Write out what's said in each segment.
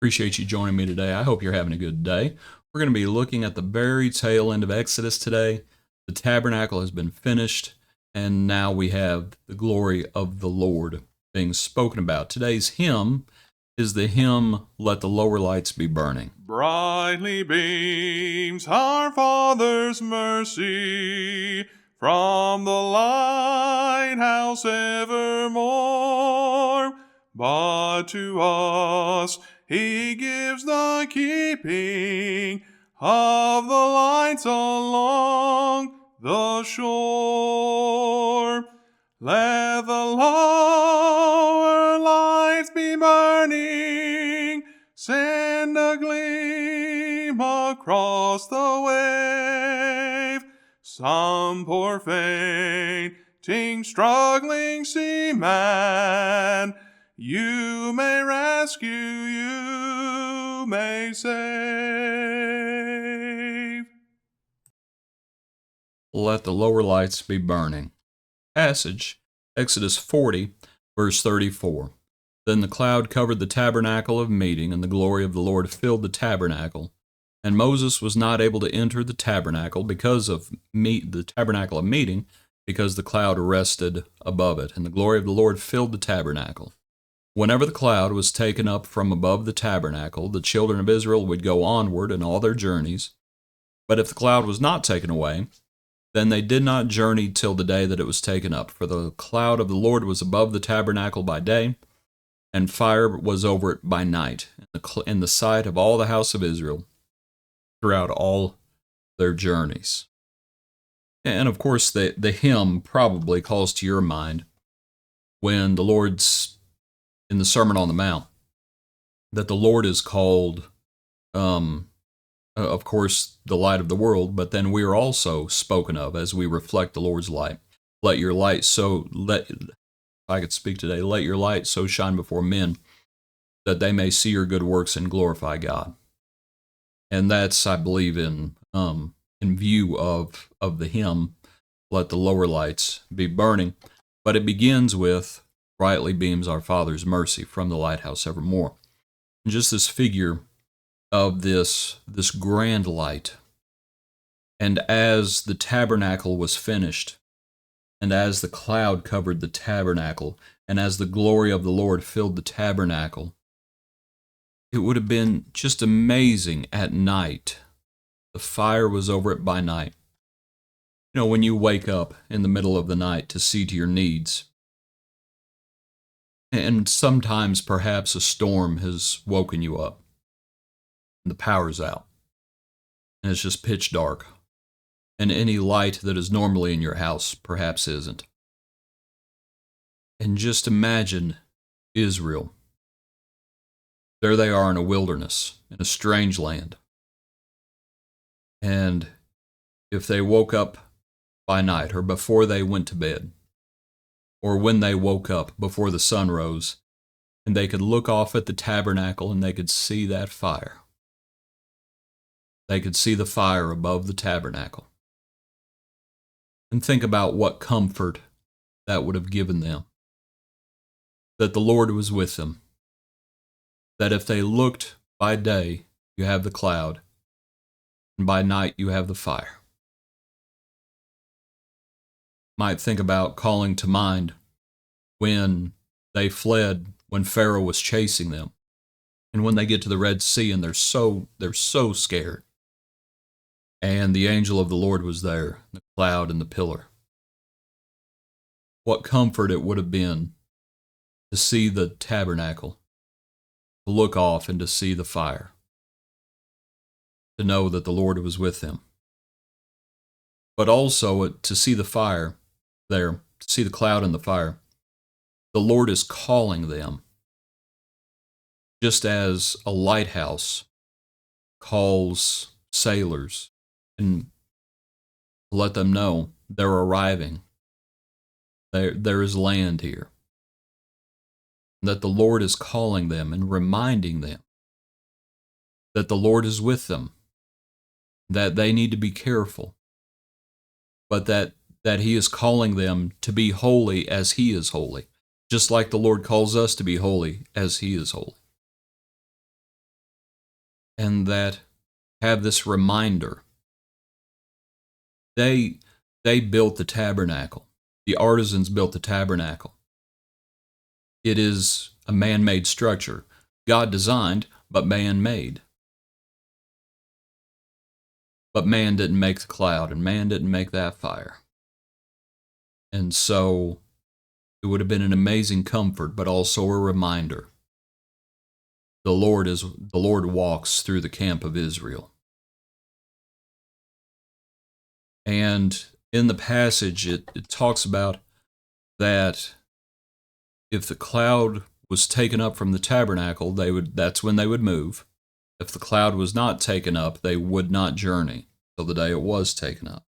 Appreciate you joining me today. I hope you're having a good day. We're going to be looking at the very tail end of Exodus today. The tabernacle has been finished, and now we have the glory of the Lord being spoken about. Today's hymn is the hymn, Let the Lower Lights Be Burning. Brightly beams our Father's mercy from the lighthouse evermore, but to us He gives the keeping of the lights along the shore. Let the lower lights be burning, send a gleam across the wave. Some poor fainting, struggling seaman, you may rescue, you may save. Let the lower lights be burning. Passage, Exodus 40, verse 34. Then the cloud covered the tabernacle of meeting, and the glory of the Lord filled the tabernacle. And Moses was not able to enter the tabernacle because of the tabernacle of meeting, because the cloud rested above it, and the glory of the Lord filled the tabernacle. Whenever the cloud was taken up from above the tabernacle, the children of Israel would go onward in all their journeys. But if the cloud was not taken away, then they did not journey till the day that it was taken up. For the cloud of the Lord was above the tabernacle by day, and fire was over it by night, in the sight of all the house of Israel, throughout all their journeys. And of course, the hymn probably calls to your mind when the Lord's in the Sermon on the Mount, that the Lord is called, of course, the light of the world, but then we are also spoken of as we reflect the Lord's light. Let your light if I could speak today, let your light so shine before men that they may see your good works and glorify God. And that's, I believe, in view of the hymn, Let the Lower Lights Be Burning. But it begins with, brightly beams our Father's mercy from the lighthouse evermore. And just this figure of this grand light. And as the tabernacle was finished, and as the cloud covered the tabernacle, and as the glory of the Lord filled the tabernacle, it would have been just amazing at night. The fire was over it by night. You know, when you wake up in the middle of the night to see to your needs, and sometimes perhaps a storm has woken you up, and the power's out, and it's just pitch dark, and any light that is normally in your house perhaps isn't. And just imagine Israel. There they are in a wilderness, in a strange land. And if they woke up by night, or before they went to bed, or when they woke up before the sun rose, and they could look off at the tabernacle and they could see that fire. They could see the fire above the tabernacle. And think about what comfort that would have given them. That the Lord was with them. That if they looked by day, you have the cloud, and by night you have the fire. Might think about calling to mind when they fled, when Pharaoh was chasing them, and when they get to the Red Sea and they're so scared. And the angel of the Lord was there, the cloud and the pillar. What comfort it would have been to see the tabernacle, to look off and to see the fire, to know that the Lord was with them. But also to see the fire there, to see the cloud and the fire, the Lord is calling them, just as a lighthouse calls sailors and let them know they're arriving. There is land here. That the Lord is calling them and reminding them that the Lord is with them, that they need to be careful, but that He is calling them to be holy as He is holy, just like the Lord calls us to be holy as He is holy. and that have this reminder. They built the tabernacle. The artisans built the tabernacle. It is a man-made structure. God designed, but man made. But man didn't make the cloud, and man didn't make that fire. And so it would have been an amazing comfort, but also a reminder. The Lord walks through the camp of Israel. And in the passage, it talks about that if the cloud was taken up from the tabernacle, that's when they would move. If the cloud was not taken up, they would not journey till the day it was taken up.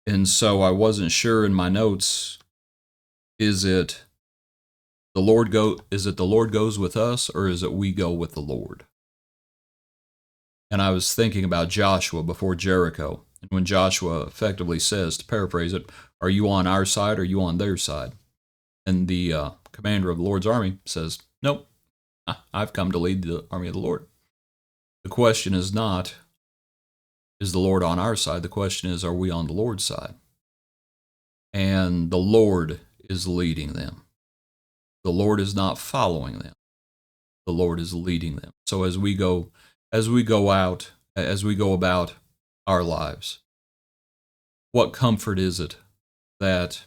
And so I wasn't sure in my notes, is it the Lord goes with us, or is it we go with the Lord? And I was thinking about Joshua before Jericho. And when Joshua effectively says, to paraphrase it, are you on our side or are you on their side? And the commander of the Lord's army says, nope, I've come to lead the army of the Lord. The question is not, is the Lord on our side? The question is, are we on the Lord's side? And the Lord is leading them. The Lord is not following them. The Lord is leading them. So as we go about our lives, what comfort is it that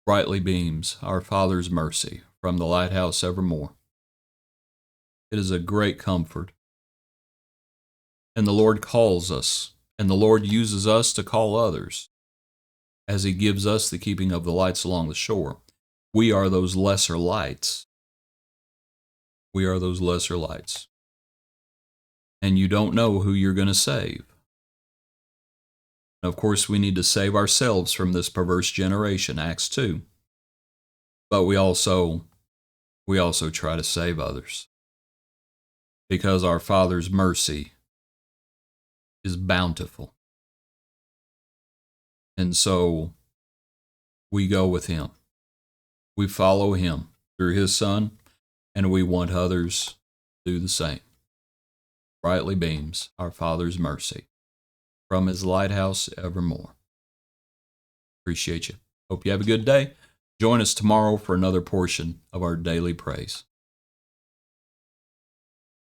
brightly beams our Father's mercy from the lighthouse evermore? It is a great comfort. And the Lord calls us, and the Lord uses us to call others as He gives us the keeping of the lights along the shore. We are those lesser lights. We are those lesser lights. And you don't know who you're going to save. And of course, we need to save ourselves from this perverse generation, Acts 2. But we also try to save others, because our Father's mercy is bountiful. And so we go with Him. We follow Him through His Son, and we want others to do the same. Brightly beams our Father's mercy from His lighthouse evermore. Appreciate you. Hope you have a good day. Join us tomorrow for another portion of our daily praise.